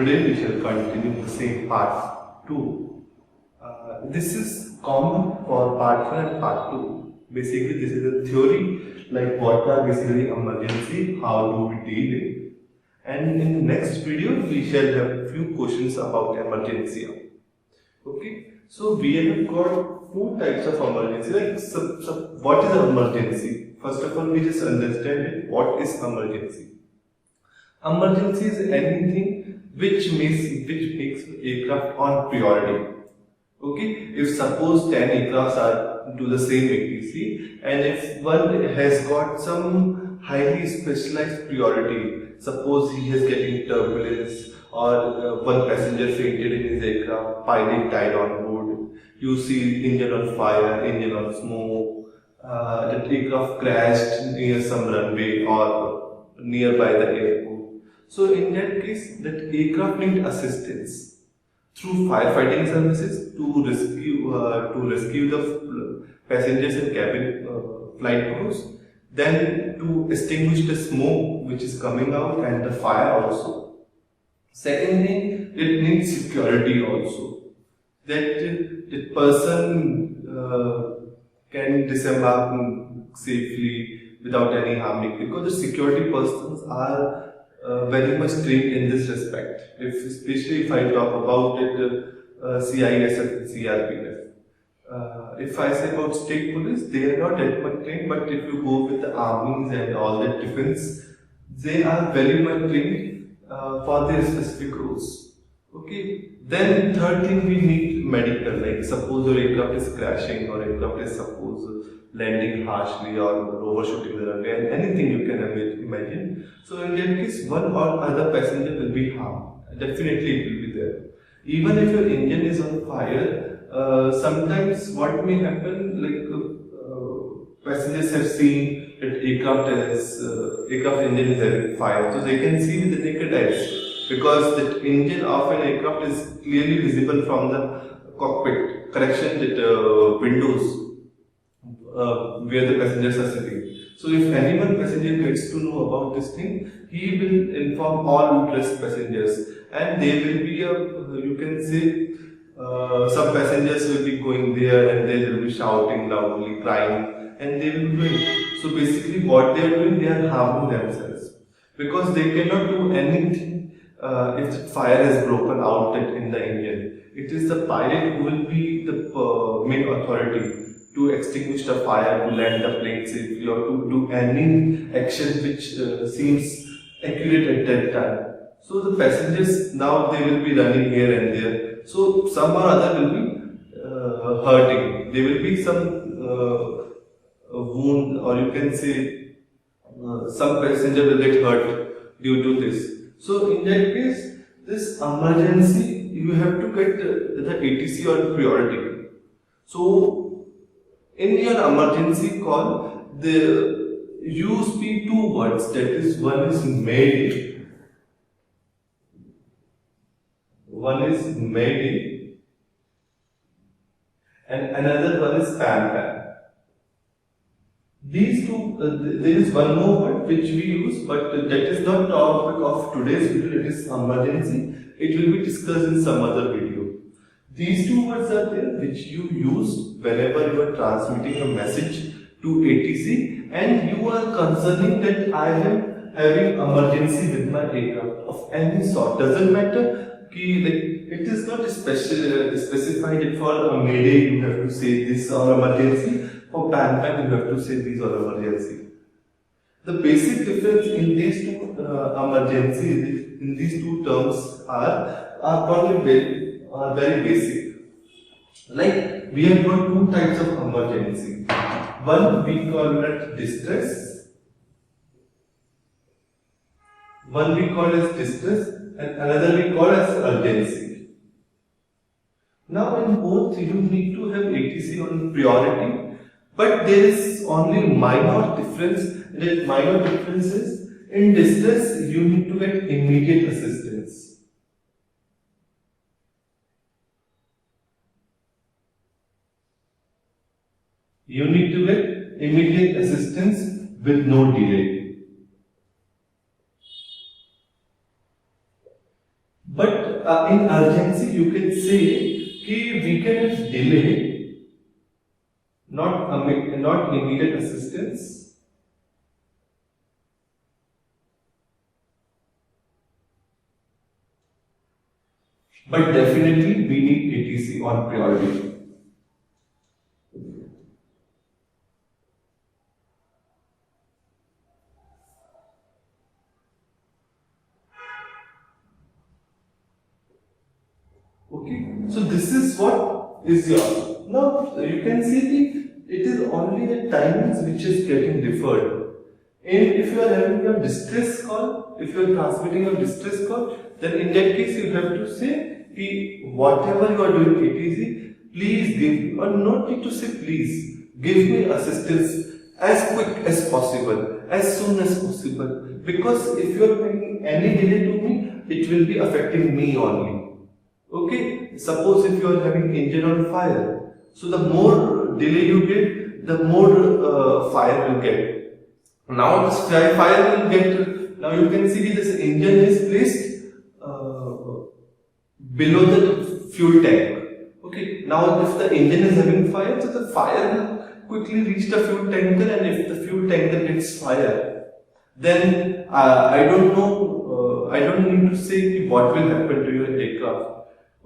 today we shall continue the same part 2. This is common for part 1 and part 2. Basically, this is a theory like what are basically emergency, how do we deal it. And in the next video, we shall have few questions about emergency. Okay, so we have got two types of emergency. Like, what is emergency? First of all, we just understand it. What is emergency? Emergency is anything which makes aircraft on priority. Okay, if suppose 10 aircrafts are to the same ATC, and if one has got some highly specialized priority, suppose he is getting turbulence or one passenger fainted in his aircraft, pilot died on board, you see engine on fire, engine on smoke, the aircraft crashed near some runway or nearby the airport. So in that case, that aircraft need assistance through firefighting services to rescue the passengers and cabin flight crews, then to extinguish the smoke which is coming out and the fire also. Second thing, it needs security also, that the person can disembark safely without any harming, because the security persons are very much trained in this respect. Especially if I talk about it, CISF and CRPF. If I say about state police, they are not that much trained, but if you go with the armies and all the defense, they are very much trained for their specific roles. Okay. Then third thing, we need medical. Like suppose your aircraft is crashing or aircraft is suppose landing harshly or overshooting the runway, and anything you can imagine. So in that case, one or other passenger will be harmed. Definitely it will be there. Even if your engine is on fire, sometimes what may happen, like passengers have seen that aircraft engine is having fire, so they can see with the naked eyes, because the engine of an aircraft is clearly visible from the cockpit, that windows where the passengers are sitting. So if any one passenger gets to know about this thing, he will inform all rest passengers, and there will be you can say, some passengers will be going there and they will be shouting loudly, crying, and they will be doing. So basically what they are doing, they are harming themselves, because they cannot do anything if the fire has broken out in the engine. It is the pilot who will be the main authority to extinguish the fire, to land the plane safely, or to do any action which seems accurate at that time. So the passengers now, they will be running here and there. So some or other will be hurting. There will be some wound, or you can say some passenger will get hurt due to this. So in that case, this emergency, you have to get the ATC on priority. So in your emergency call, you speak two words, that is, one is Mayday, and another one is Pan. These two, there is one more word which we use, but that is not topic of today's video. It is emergency. It will be discussed in some other video. These two words are there which you use whenever you are transmitting a message to ATC and you are concerning that I am having emergency with my aircraft of any sort. Doesn't matter, it is not specified for a Mayday you have to say this or emergency, for Pan you have to say this or emergency. The basic difference in these two in these two terms are very basic. Like, we have got two types of emergency. One we call it distress. One we call as distress, and another we call as urgency. Now in both you need to have ATC on priority, but there is only minor difference. That minor difference is, in distress you need to get immediate assistance. You need to get immediate assistance with no delay. But in urgency you can say कि we can delay, not immediate assistance, but definitely we need ATC on priority. Okay, so this is what is yours. Now you can see it is only the timings which is getting deferred. And if you are having a distress call, if you are transmitting a distress call, then in that case you have to say कि whatever you are doing ATC, please give, or not need to say please, give me assistance as quick as possible, as soon as possible. Because if you are making any delay to me, it will be affecting me only. Okay, suppose if you are having engine on fire, so the more delay you get, the more fire you get. Now this fire will get, now you can see this engine is placed below the fuel tank. Okay, now if the engine is having fire, so the fire will quickly reach the fuel tanker, and if the fuel tanker gets fire, then I don't know, I don't need to say what will happen to your aircraft.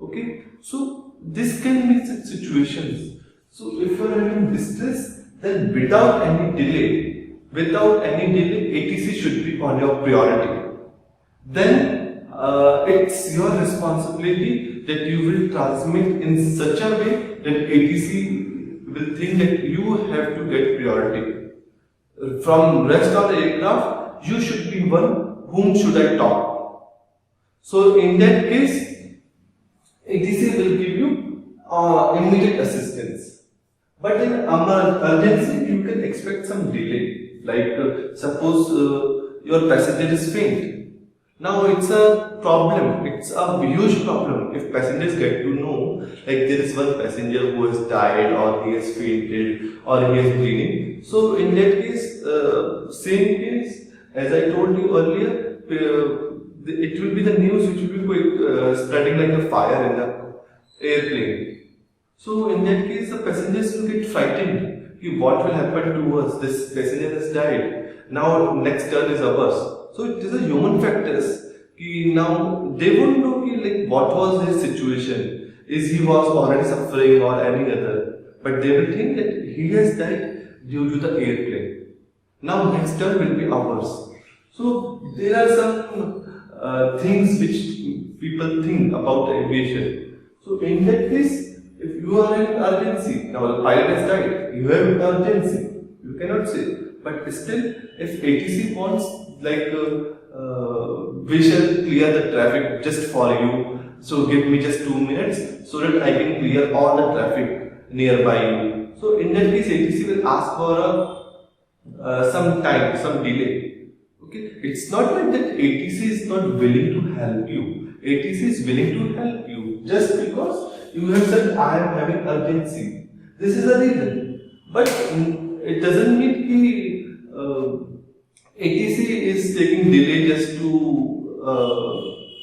Okay, so this can be such situations. So if you are having distress, then without any delay, ATC should be on your priority. Then it's your responsibility that you will transmit in such a way that ATC will think that you have to get priority. From rest of the aircraft, you should be one whom should I talk. So in that case, ATC will give you immediate assistance. But in urgency, you can expect some delay. Like suppose your passenger is faint. Now it's a problem. It's a huge problem if passengers get to know like there is one passenger who has died, or he has fainted, or he is bleeding. So in that case, same case as I told you earlier, it will be the news which will be spreading like a fire in the airplane. So in that case, the passengers will get frightened. What will happen to us? This passenger has died. Now next turn is ours. So it is a human factors. Now they won't know like what was his situation. Is he was already suffering or any other? But they will think that he has died due to the airplane. Now next turn will be ours. So there are some things which people think about aviation. So in that case, if you are in urgency, now the pilot has died, you have urgency, you cannot say. But still, if ATC wants, like, we shall clear the traffic just for you, so give me just 2 minutes so that I can clear all the traffic nearby you. So in that case, ATC will ask for some time, some delay. Okay, it's not like that ATC is not willing to help you. ATC is willing to help you just because you have said I am having urgency. This is the reason. But it doesn't mean that ATC is taking delay just to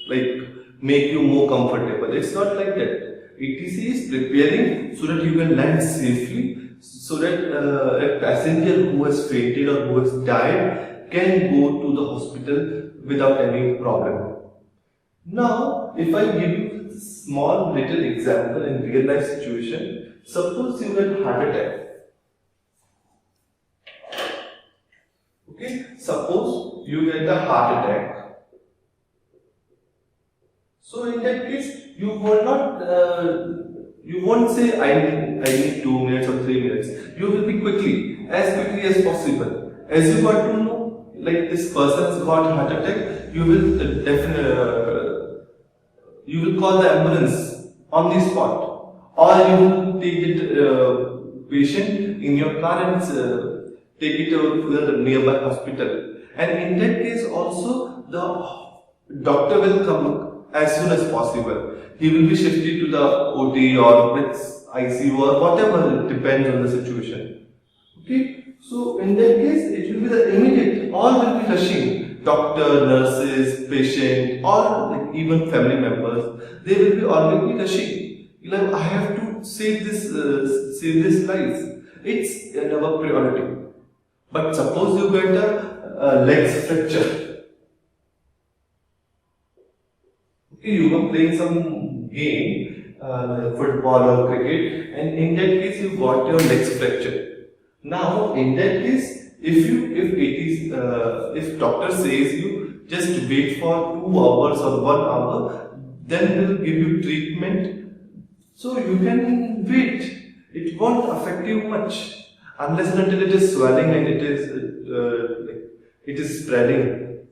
like make you more comfortable. It's not like that. ATC is preparing so that you can land safely, so that a passenger who has fainted or who has died can go to the hospital without any problem. Now, if I give you a small little example in real life situation, suppose you get heart attack. Okay, suppose you get a heart attack. So in that case, you will not, you won't say I need 2 minutes or 3 minutes. You will be quickly as possible. As you got to know, like this person's got heart attack, you will you will call the ambulance on the spot, or you will take the patient in your car and take it to the nearby hospital. And in that case also, the doctor will come as soon as possible. He will be shifted to the OT or ICU or whatever, it depends on the situation. Okay, so in that case, it will be the immediate, all will be rushing. doctor, nurses, patient, or like even family members, they will be already rushing. Like, I have to save this life. It's our priority. But suppose you get a legs fracture. Okay, you were playing some game, like football or cricket, and in that case you got your legs fracture. Now, in that case, if doctor says you just wait for 2 hours or 1 hour, then we'll give you treatment. So you can wait. It won't affect you much unless and until it is swelling and it is spreading.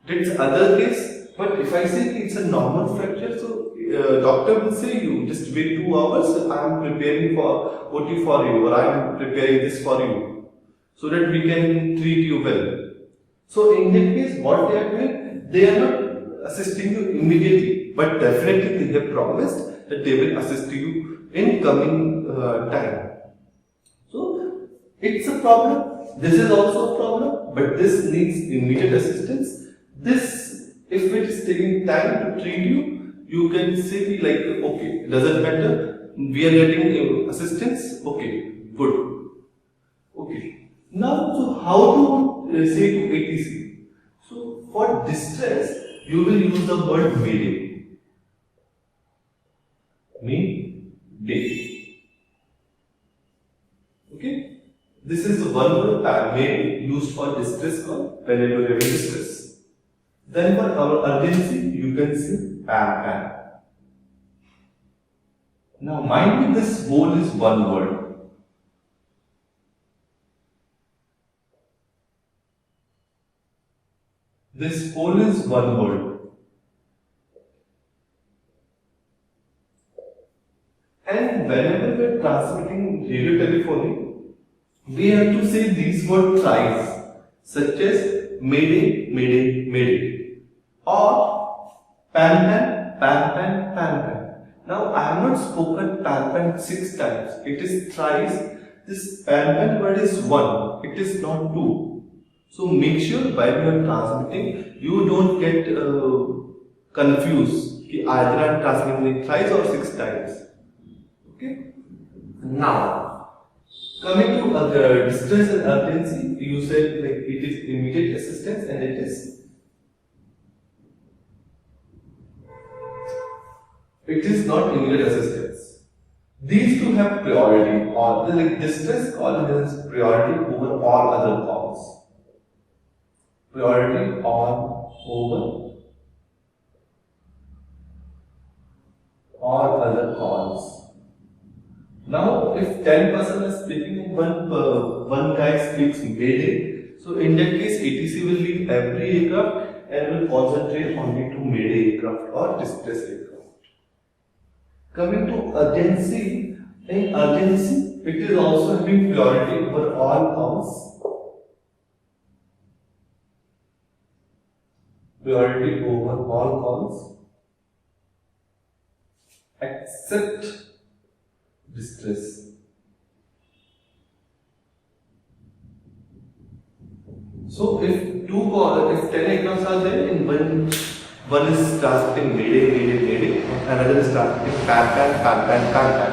That's other case. But if I say it's a normal fracture, so doctor will say you just wait 2 hours. I am preparing for OT for you, or I am preparing this for you, so that we can treat you well. So in that case, what they are doing, they are not assisting you immediately, but definitely they have promised that they will assist you in coming time. So it's a problem. This is also a problem, but this needs immediate assistance. This, if it is taking time to treat you, you can say like, okay, doesn't matter. We are getting assistance. Okay, good. Okay. Now, so how to say to ATC? So for distress, you will use the word mayday. Mayday. Okay. This is one word mayday used for distress call whenever you are having distress. Then for our urgency, you can say PAM PAM. Now mind you, this whole is one word. This whole is one word. And whenever we are transmitting radio telephony, we have to say these words thrice, such as mayday, mayday, mayday, or pan pan, pan pan, pan pan. Now I have not spoken pan pan 6 times, it is thrice. This pan pan word is 1, it is not 2. So make sure while you are transmitting, you don't get confused. Either I am transmitting thrice or 6 times. Okay. Now, coming to distress and urgency, you said like it is immediate assistance and it is not immediate assistance. These two have priority, or the distress call has priority over all other calls. Priority on over all other calls. Now, if 10 person is speaking and one guy speaks Mayday, so in that case, ATC will leave every aircraft and will concentrate only to Mayday aircraft or distress aircraft. Coming to urgency, in urgency, it is also having priority over all calls. Priority over all calls except distress. So if 10 aircrafts are there, in one is transmitting Mayday, Mayday, Mayday, another is transmitting PAN PAN, PAN PAN, PAN PAN.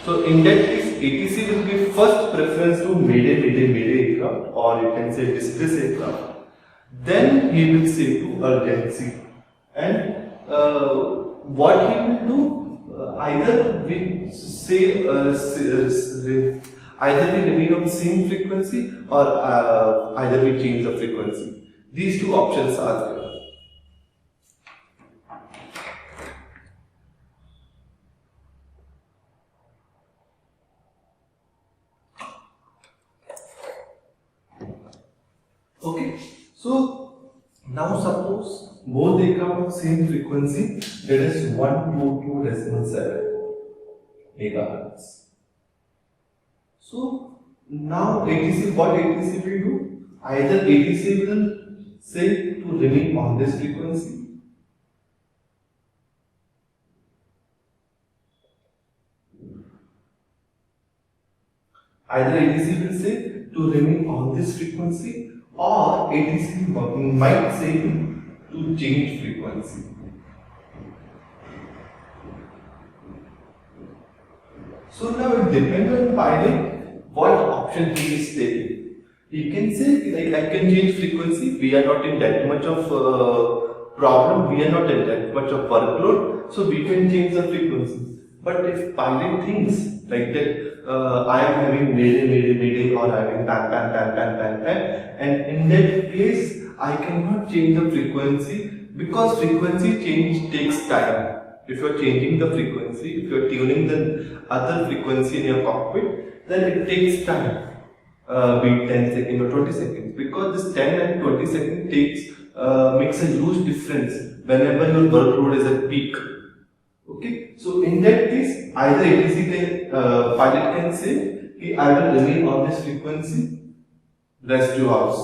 So in that case, ATC will give first preference to Mayday, Mayday, Mayday aircraft, or you can say distress aircraft. Then he will say to urgency, and what he will do, either we say either we remain on same frequency or either we change the frequency. These two options are there. Okay. So now suppose both aircraft have same frequency, that is 122.7 megahertz. So now ATC, what ATC will do? Either ATC will say to remain on this frequency, either ATC will say to to remain on this frequency, or ATC might say you to change frequency. So now it depends on pilot what option he is taking. He can say like I can change frequency, we are not in that much of problem, we are not in that much of workload, so we can change the frequency. But if pilot thinks like that, I am having mayday or having pan, and in that case I cannot change the frequency because frequency change takes time. If you are changing the frequency, if you are tuning the other frequency in your cockpit, then it takes time. Be it 10 seconds or 20 seconds, because this 10 and 20 seconds makes a huge difference whenever your workload is at peak. Okay, so in that case, either ATC can, pilot can say, I will remain on this frequency rest your hours.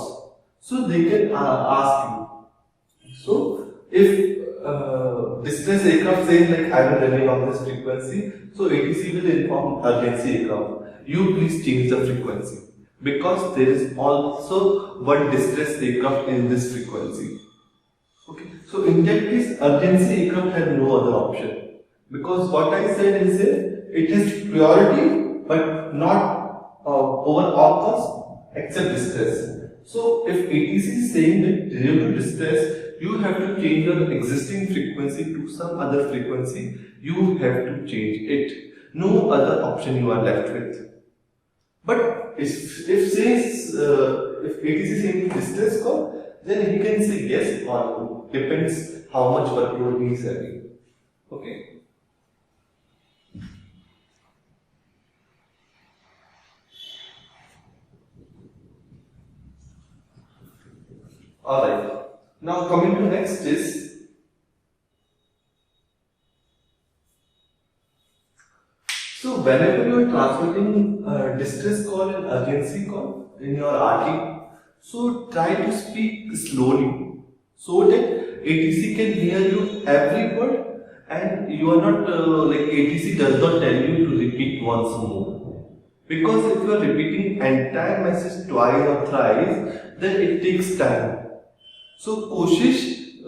So they can ask you. So if distress aircraft says like I will remain on this frequency, so ATC will inform urgency aircraft, you please change the frequency. Because there is also one distress aircraft in this frequency. Okay, so in that case, urgency aircraft has no other option. Because what I said is it has priority, but not over all costs except distress. So if ATC is saying that due to distress, you have to change your existing frequency to some other frequency, you have to change it. No other option you are left with. But if ATC is saying distress call, then he can say yes or no. Depends how much workload he is having. Okay. Alright. Now coming to next is so whenever you are transmitting distress call and urgency call in your RT, so try to speak slowly so that ATC can hear you every word and you are not like ATC does not tell you to repeat once more. Because if you are repeating entire message twice or thrice, then it takes time. So koshish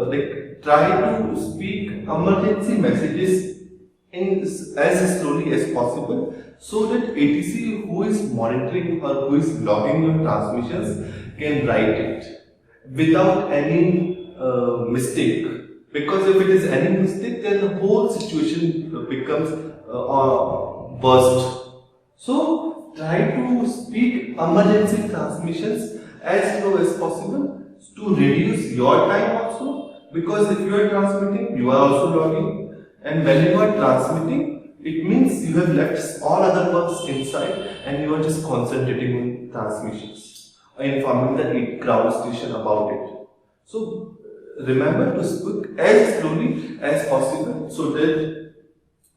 like try to speak emergency messages in as slowly as possible so that ATC who is monitoring or who is logging your transmissions can write it without any mistake. Because if it is any mistake, then the whole situation becomes burst. So try to speak emergency transmissions as slow as possible to reduce your time also, because if you are transmitting, you are also logging, and when you are transmitting, it means you have left all other works inside and you are just concentrating on transmissions, informing the ground station about it. So remember to speak as slowly as possible so that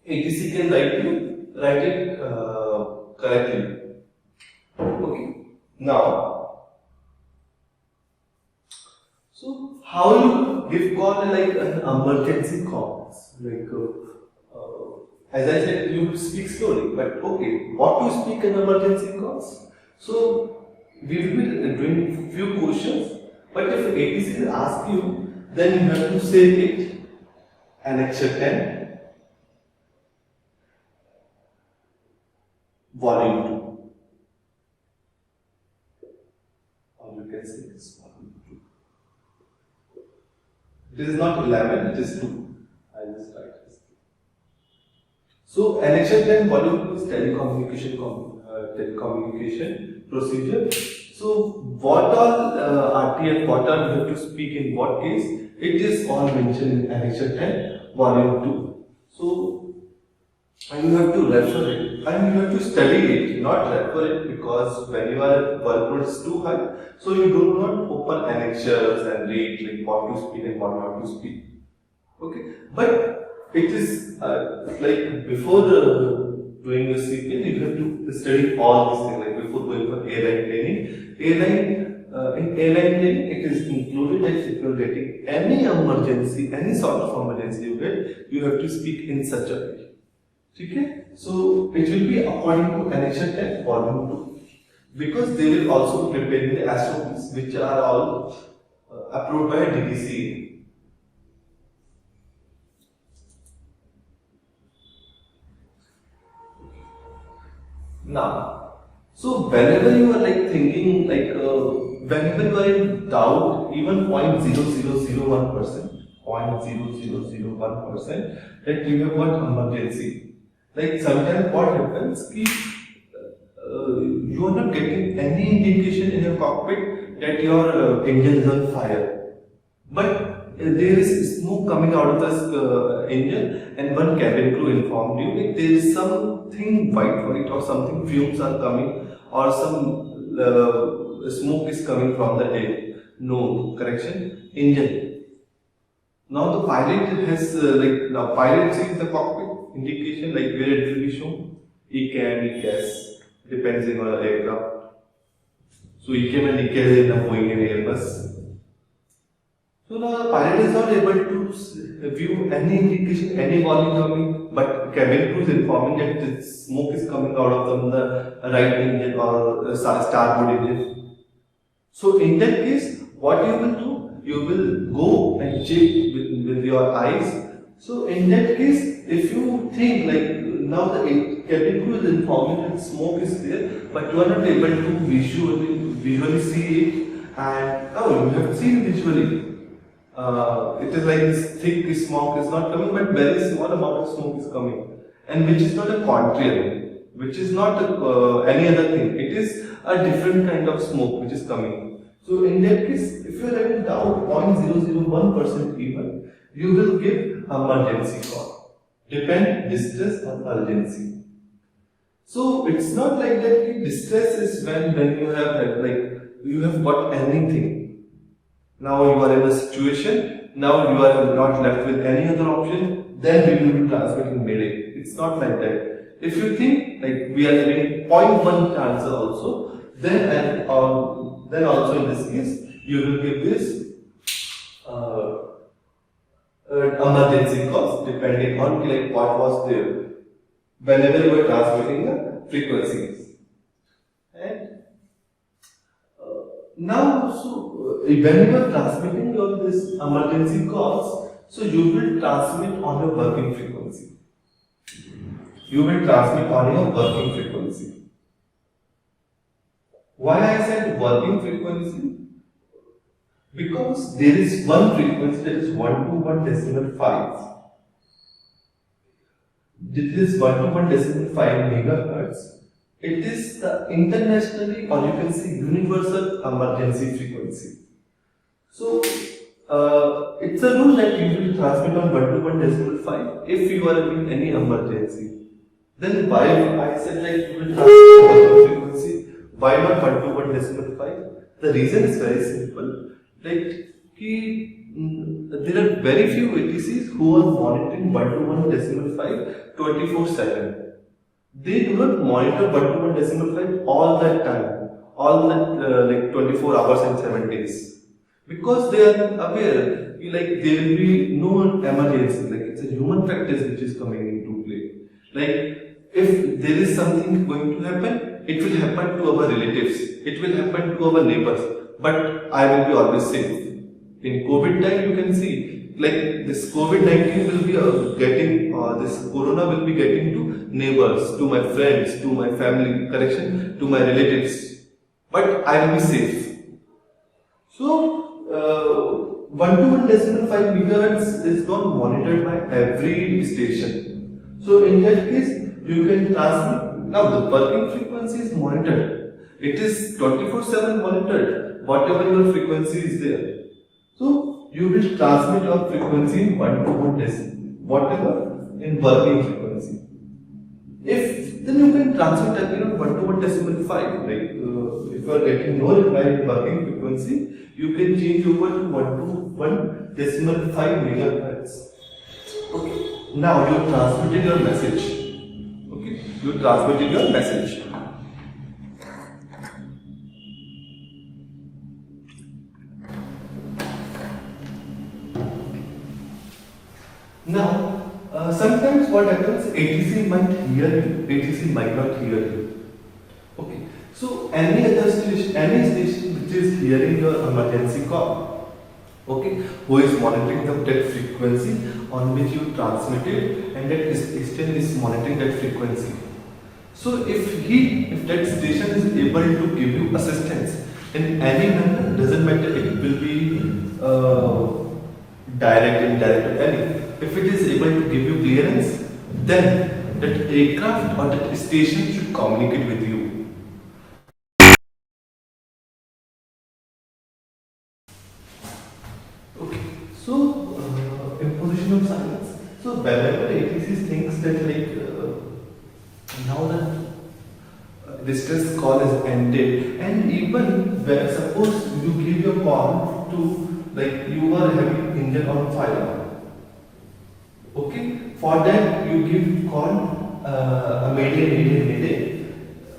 ATC can write it correctly. Okay. Now, so how you give call like an emergency call? Like as I said, you speak slowly, but okay, what to speak in emergency calls? So we will be doing few questions, but if ATC asks you, then you have to say it annexure 10, volume 2, or you can say this volume 2. It is not 11, it is 2. I just write this. So annexure 10 volume 2 is telecommunication procedure. So what all RTF, what all you have to speak in what case, it is all mentioned in annexure 10 volume 2. So you have to refer it and you have to study it, not refer it, because when your workload is too high, so you do not open annexures and read like what to speak and what not to speak. Okay, but it is like before doing the CPL, you have to study all these things, like before going for airline training. In airline training, it is included that if you are getting any emergency, any sort of emergency you get, you have to speak in such a way. Okay? So it will be according to annexure 10 volume 2. because they will also be preparing the SOPs which are all approved by DDC. Now, so whenever you are like thinking like whenever you are in doubt, even 0.0001%, 0.0001% that you have got emergency. Like sometimes what happens ki, you are not getting any indication in your cockpit that your engine is on fire. But there is smoke coming out of the engine, and one cabin crew informed you that there is something white or something fumes are coming, or some smoke is coming from the air. No, correction, engine. Now the pilot has now pilot sees the cockpit indication like where it will be shown. ECAM, ECAS, depending on the aircraft. So ECAM and ECAS in the Boeing and Airbus. So now the pilot is not able to view any indication, any warning coming, but cabin crew is informing that the smoke is coming out of the right engine or starboard engine. So in that case, what you will do? You will go and check with your eyes. So in that case, if you think like now the cabin crew is informing that smoke is there, but you are not able to visually see it, and oh, you have seen visually. It is like this thick smoke is not coming, but very small amount of smoke is coming, and which is not a contrail, which is not any other thing. It is a different kind of smoke which is coming. So in that case, if you are having doubt 0.001% even, you will give emergency call. Depend distress or urgency. So it's not like that. Distress is when you have like you have got anything. Now you are in a situation, now you are not left with any other option, then we will be transmitting Mayday. It's not like that. If you think like we are having 0.1 chance also, then also in this case, you will give this emergency calls depending on like what was there whenever you are transmitting the frequencies. And now, so when you are transmitting this emergency calls, so you will transmit on your working frequency. You will transmit on your working frequency. Why I said working frequency? Because there is one frequency that is 121.5. This is 121.5 megahertz. It is the internationally, or you can say universal emergency frequency. So it's a rule that you will transmit on 121.5 if you are having any emergency. Then why I said like you will transmit on frequency? Why not 121.5? The reason is very simple. Like there are very few ATCs who are monitoring 121.5 24/7. They do not monitor 121.5 all that time, all that like 24 hours and 7 days, because they are aware like there will be no emergency. Like it's a human factors which is coming into play. Like if there is something going to happen, it will happen to our relatives, it will happen to our neighbors, but I will be always safe. In COVID time, you can see like this COVID-19 will be getting, this corona will be getting to neighbors, to my friends, to my family, to my relatives, but I will be safe. So 121.5 megahertz is not monitored by every station. So in that case, you can transmit. Now the working frequency is monitored. It is 24/7 monitored, whatever your frequency is there. So you will transmit your frequency in 121.5, whatever in working frequency. If then you can transmit again on 121.5. Like if you are getting no reply in working frequency, you can change over to 121.5 megahertz. Okay. Now you transmitted your message. Okay. You transmitted your message. Now, sometimes what happens, ATC might hear you, ATC might not hear you. Okay, so any station which is hearing your emergency call, okay, who is monitoring that frequency on which you transmitted, and that station is monitoring that frequency. So if that station is able to give you assistance in any manner, doesn't matter, it will be direct, indirect, or any. If it is able to give you clearance, then that aircraft or that station should communicate with you. Okay, so imposition of silence. So whenever ATC thinks that now that distress call is ended, and even where suppose you give your call to, like, you are having engine on fire, okay, for that you give call a mayday,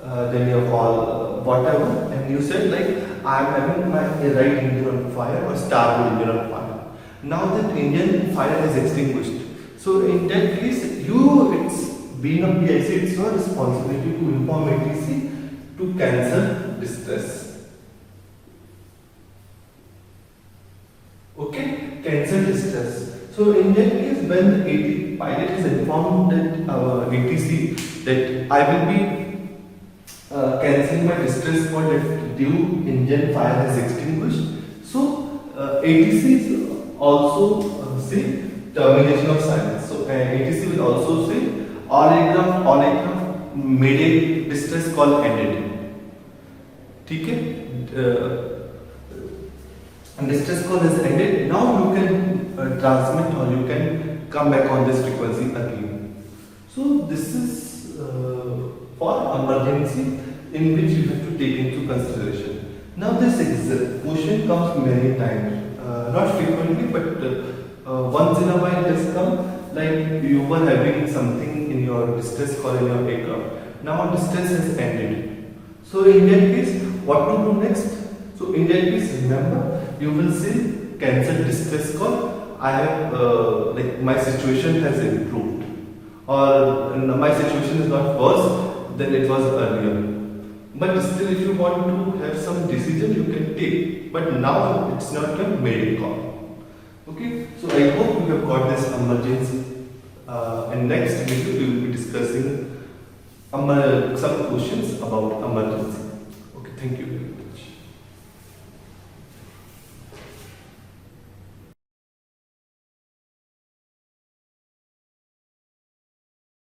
then you call whatever, and you said like I am having my right engine on fire or starboard engine on fire. Now that engine fire is extinguished. So in that case, it's being a PIC, it's your responsibility to inform ATC to cancel distress. Okay, cancel distress. So in that case, when the pilot is informed that ATC that I will be cancelling my distress call that due engine fire is extinguished. So ATC is also say termination of silence. So ATC will also say all aircraft mayday distress call ended. ठीक है? Distress call is ended. Now you can transmit or you can come back on this frequency again. So this is for emergency in which you have to take into consideration. Now this question comes many times, not frequently, but once in a while it has come. Like you were having something in your distress call in your aircraft. Now distress has ended. So in that case, what to do next? So in that case, remember, you will say cancel distress call. I have my situation has improved, or my situation is not worse than it was earlier. But still, if you want to have some decision, you can take. But now it's not your maiden call. Okay. So I hope you have got this emergency. And next video we will be discussing some questions about emergency. Okay. Thank you.